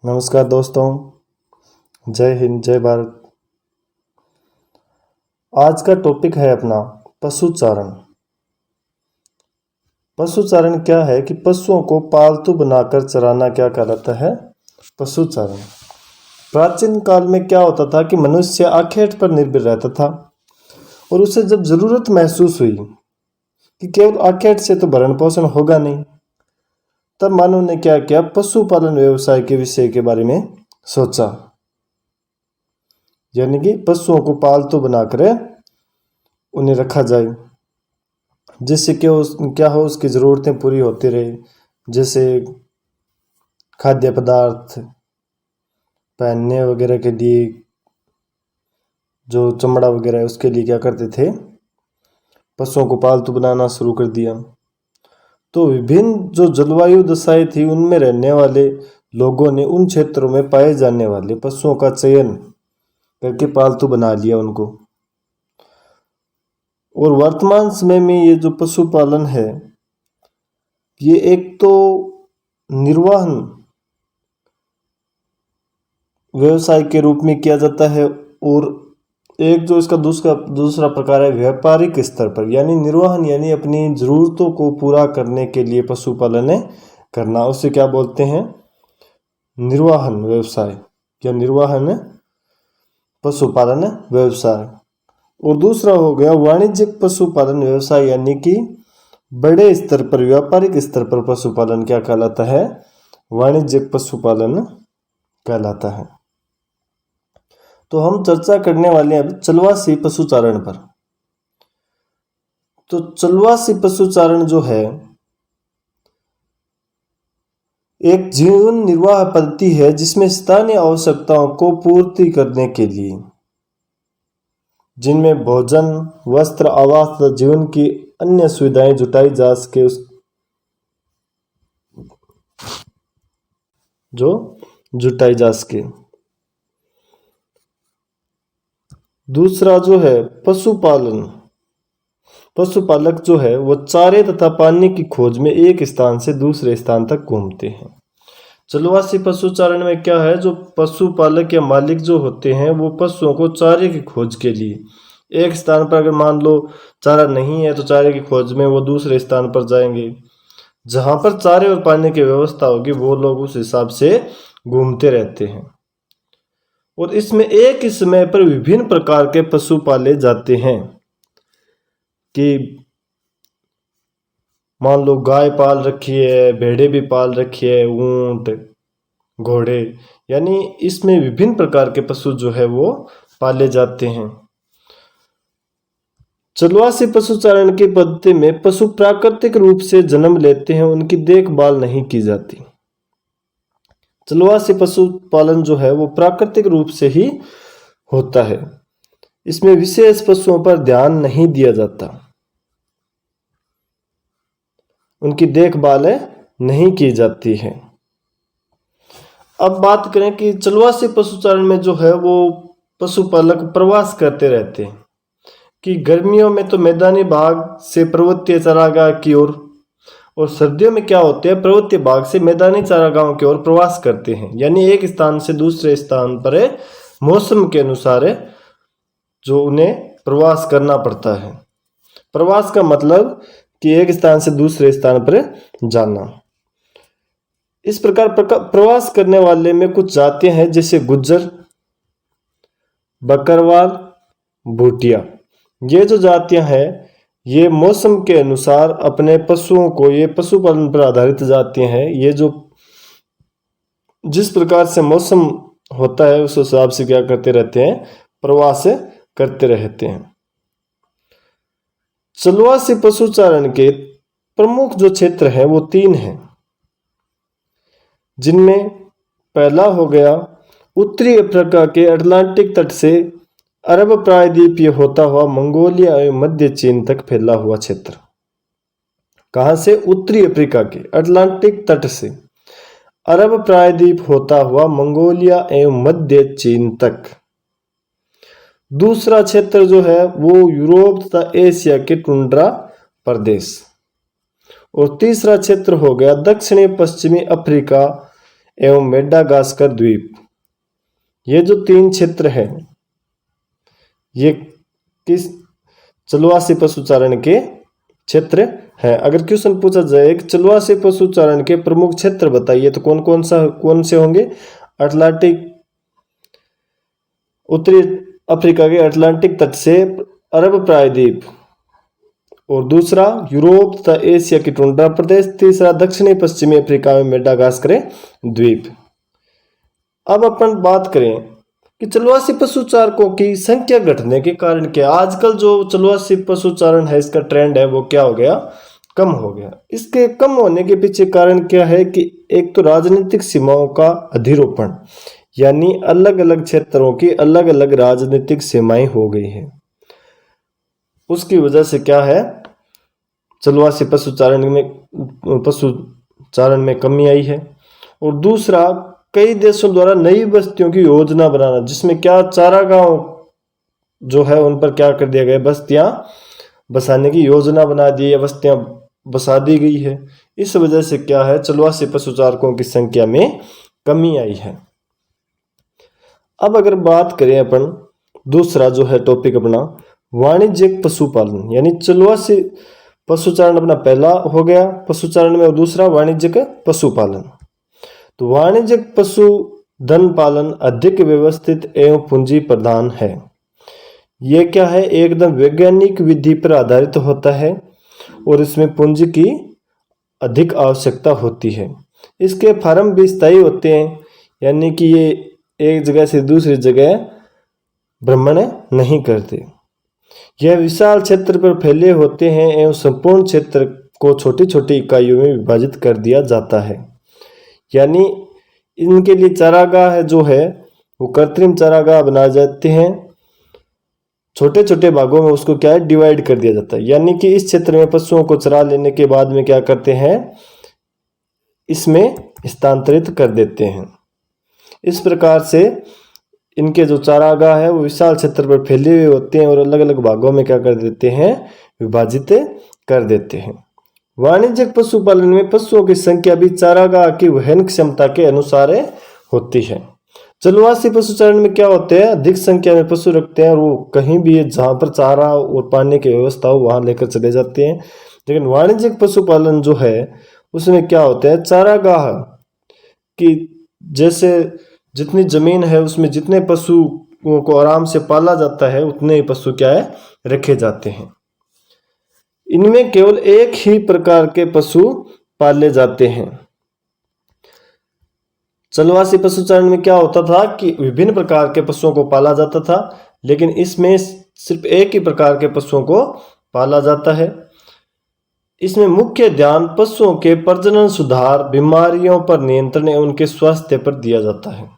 नमस्कार दोस्तों, जय हिंद, जय भारत। आज का टॉपिक है अपना पशुचारण। पशुचारण क्या है कि पशुओं को पालतू बनाकर चराना क्या कहलाता है? पशुचारण। प्राचीन काल में क्या होता था कि मनुष्य आखेट पर निर्भर रहता था और उसे जब जरूरत महसूस हुई कि केवल आखेट से तो भरण पोषण होगा नहीं, तब मानव ने क्या किया, पशुपालन व्यवसाय के विषय के बारे में सोचा। यानी कि पशुओं को पालतू बनाकर उन्हें रखा जाए, जिससे क्या हो उसकी ज़रूरतें पूरी होती रहे, जैसे खाद्य पदार्थ, पहनने वगैरह के लिए, जो चमड़ा वगैरह है उसके लिए क्या करते थे, पशुओं को पालतू बनाना शुरू कर दिया। तो विभिन्न जो जलवायु दशाएं थी उनमें रहने वाले लोगों ने उन क्षेत्रों में पाए जाने वाले पशुओं का चयन करके पालतू बना लिया उनको। और वर्तमान समय में ये जो पशुपालन है, ये एक तो निर्वहन व्यवसाय के रूप में किया जाता है, और एक जो इसका दूसरा प्रकार है व्यापारिक स्तर पर, यानी निर्वहन यानी अपनी जरूरतों को पूरा करने के लिए पशुपालन करना, उसे क्या बोलते हैं? निर्वहन व्यवसाय या निर्वहन पशुपालन व्यवसाय। और दूसरा हो गया वाणिज्यिक पशुपालन व्यवसाय, यानी कि बड़े स्तर पर, व्यापारिक स्तर पर पशुपालन क्या कहलाता है? वाणिज्यिक पशुपालन कहलाता है। तो हम चर्चा करने वाले हैं अब चलवासी पशुचारण पर। तो चलवासी पशुचारण जो है एक जीवन निर्वाह पद्धति है जिसमें स्थानीय आवश्यकताओं को पूर्ति करने के लिए, जिनमें भोजन, वस्त्र, आवास तथा जीवन की अन्य सुविधाएं जुटाई जा सके। दूसरा जो है पशुपालन, पशुपालक जो है वो चारे तथा पानी की खोज में एक स्थान से दूसरे स्थान तक घूमते हैं। चलवासी पशुचारण में क्या है, जो पशुपालक या मालिक जो होते हैं वो पशुओं को चारे की खोज के लिए एक स्थान पर, अगर मान लो चारा नहीं है तो चारे की खोज में वो दूसरे स्थान पर जाएंगे। जहां पर चारे और पानी की व्यवस्था होगी वो लोग उस हिसाब से घूमते रहते हैं। और इसमें एक ही समय पर विभिन्न प्रकार के पशु पाले जाते हैं, कि मान लो गाय पाल रखी है, भेड़े भी पाल रखी है, ऊंट, घोड़े, यानी इसमें विभिन्न प्रकार के पशु जो है वो पाले जाते हैं। चलवासी पशुचारण की पद्धति में पशु प्राकृतिक रूप से जन्म लेते हैं, उनकी देखभाल नहीं की जाती। चलवासी पशुपालन जो है वो प्राकृतिक रूप से ही होता है, इसमें विशेष पशुओं पर ध्यान नहीं दिया जाता, उनकी देखभाल नहीं की जाती है। अब बात करें कि चलवासी पशुचारण में जो है वो पशुपालक प्रवास करते रहते हैं, कि गर्मियों में तो मैदानी भाग से पर्वतीय चारागाह की ओर, और सर्दियों में क्या होते हैं, पर्वतीय भाग से मैदानी चारागाहों की ओर प्रवास करते हैं। यानी एक स्थान से दूसरे स्थान पर मौसम के अनुसार जो उन्हें प्रवास करना पड़ता है। प्रवास का मतलब कि एक स्थान से दूसरे स्थान पर जाना। इस प्रकार प्रवास करने वाले में कुछ जातियां हैं, जैसे गुज्जर, बकरवाल, भूटिया। ये जो जातियां हैं ये मौसम के अनुसार अपने पशुओं को, ये पशुपालन पर आधारित जातियां हैं, ये जो जिस प्रकार से मौसम होता है उस हिसाब से क्या करते रहते हैं, प्रवास करते रहते हैं। चलवासी पशुचारण के प्रमुख जो क्षेत्र हैं वो 3 हैं, जिनमें पहला हो गया उत्तरी अफ्रीका के अटलांटिक तट से अरब प्रायद्वीप होता हुआ मंगोलिया एवं मध्य चीन तक फैला हुआ क्षेत्र। कहां से? उत्तरी अफ्रीका के अटलांटिक तट से अरब प्रायद्वीप होता हुआ मंगोलिया एवं मध्य चीन तक। दूसरा क्षेत्र जो है वो यूरोप तथा एशिया के टुंड्रा प्रदेश। और तीसरा क्षेत्र हो गया दक्षिणी पश्चिमी अफ्रीका एवं मेडागास्कर द्वीप। ये जो 3 क्षेत्र हैं ये किस चलवासी पशुचारण के क्षेत्र है। अगर क्वेश्चन पूछा जाए कि चलवासी पशुचारण के प्रमुख क्षेत्र बताइए तो कौन से होंगे? अटलांटिक, उत्तरी अफ्रीका के अटलांटिक तट से अरब प्रायद्वीप, और दूसरा यूरोप तथा एशिया की टुंड्रा प्रदेश, तीसरा दक्षिणी पश्चिमी अफ्रीका में मेडागास्कर द्वीप। अब अपन बात करें कि चलवासी पशुचारकों की संख्या घटने के कारण क्या? आजकल जो चलवासी पशुचारण है इसका ट्रेंड है वो क्या हो गया? कम हो गया। इसके कम होने के पीछे कारण क्या है कि एक तो राजनीतिक सीमाओं का अधिरोपण, यानी अलग अलग क्षेत्रों की अलग अलग राजनीतिक सीमाएं हो गई हैं। उसकी वजह से क्या है, चलवासी पशुचारण में कमी आई है। और दूसरा, कई देशों द्वारा नई बस्तियों की योजना बनाना, जिसमें क्या चारागाह जो है उन पर क्या कर दिया गया, बस्तियां बसाने की योजना बना दी है, बस्तियां बसा दी गई है। इस वजह से क्या है, चलवासी पशुचारकों की संख्या में कमी आई है। अब अगर बात करें अपन दूसरा जो है टॉपिक अपना वाणिज्यिक पशुपालन, यानी चलवासी पशुचारण अपना पहला हो गया पशुचारण में, और दूसरा वाणिज्यिक पशुपालन। तो वाणिज्यिक पशुधन पालन अधिक व्यवस्थित एवं पूंजी प्रधान है। यह क्या है, एकदम वैज्ञानिक विधि पर आधारित होता है और इसमें पूंजी की अधिक आवश्यकता होती है। इसके फार्म भी स्थायी होते हैं, यानी कि ये एक जगह से दूसरी जगह भ्रमण नहीं करते। यह विशाल क्षेत्र पर फैले होते हैं एवं संपूर्ण क्षेत्र को छोटी छोटी इकाइयों में विभाजित कर दिया जाता है। यानी इनके लिए चारागाह जो है वो कृत्रिम चारागाह बनाए जाते हैं, छोटे छोटे भागों में उसको क्या है, डिवाइड कर दिया जाता है। यानी कि इस क्षेत्र में पशुओं को चरा लेने के बाद में क्या करते हैं, इसमें स्थानांतरित कर देते हैं। इस प्रकार से इनके जो चारागाह है वो विशाल क्षेत्र पर फैले हुए होते हैं और अलग अलग भागों में क्या कर देते हैं, विभाजित कर देते हैं। वाणिज्यिक पशुपालन में पशुओं की संख्या भी चारागाह की वहन क्षमता के अनुसार होती है। चलवासी पशुचारण में क्या होते हैं, अधिक संख्या में पशु रखते हैं और वो कहीं भी जहां पर चारा और पानी की व्यवस्था हो वहां लेकर चले जाते हैं। लेकिन वाणिज्यिक पशुपालन जो है उसमें क्या होता है, चारागाह की जैसे जितनी जमीन है उसमें जितने पशुओं को आराम से पाला जाता है उतने ही पशु क्या है, रखे जाते हैं। इनमें केवल एक ही प्रकार के पशु पाले जाते हैं। चलवासी पशुचारण में क्या होता था कि विभिन्न प्रकार के पशुओं को पाला जाता था, लेकिन इसमें सिर्फ एक ही प्रकार के पशुओं को पाला जाता है। इसमें मुख्य ध्यान पशुओं के प्रजनन सुधार, बीमारियों पर नियंत्रण एवं उनके स्वास्थ्य पर दिया जाता है।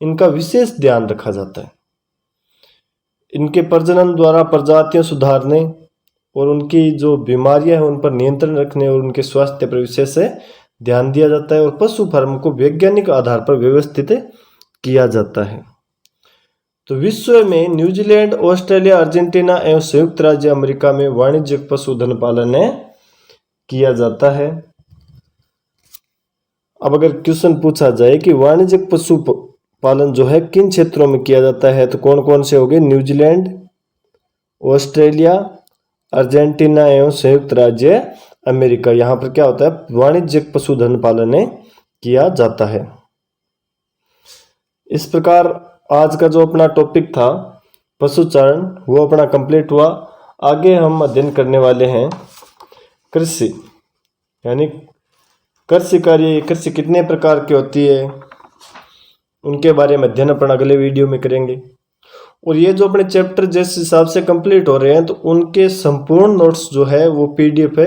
इनका विशेष ध्यान रखा जाता है। इनके प्रजनन द्वारा प्रजातियां सुधारने और उनकी जो बीमारियां हैं उन पर नियंत्रण रखने और उनके स्वास्थ्य पर विशेष ध्यान दिया जाता है। और पशु फार्म को वैज्ञानिक आधार पर व्यवस्थित किया जाता है। तो विश्व में न्यूजीलैंड, ऑस्ट्रेलिया, अर्जेंटीना एवं संयुक्त राज्य अमेरिका में वाणिज्यिक पशुधन पालन किया जाता है। अब अगर क्वेश्चन पूछा जाए कि वाणिज्यिक पशु पालन जो है किन क्षेत्रों में किया जाता है तो कौन कौन से होंगे, न्यूजीलैंड, ऑस्ट्रेलिया, अर्जेंटीना एवं संयुक्त राज्य अमेरिका। यहाँ पर क्या होता है, वाणिज्यिक पशुधन पालन किया जाता है। इस प्रकार आज का जो अपना टॉपिक था पशुचारण वो अपना कंप्लीट हुआ। आगे हम अध्ययन करने वाले हैं कृषि, यानी कृषि कार्य, कृषि कितने प्रकार की होती है उनके बारे में अध्ययन अपन अगले वीडियो में करेंगे। और ये जो अपने चैप्टर जिस हिसाब से कंप्लीट हो रहे हैं तो उनके संपूर्ण नोट्स जो है वो PDF है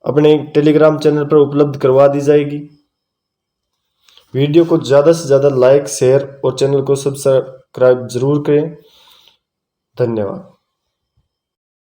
अपने टेलीग्राम चैनल पर उपलब्ध करवा दी जाएगी। वीडियो को ज़्यादा से ज़्यादा लाइक, शेयर और चैनल को सब्सक्राइब जरूर करें। धन्यवाद।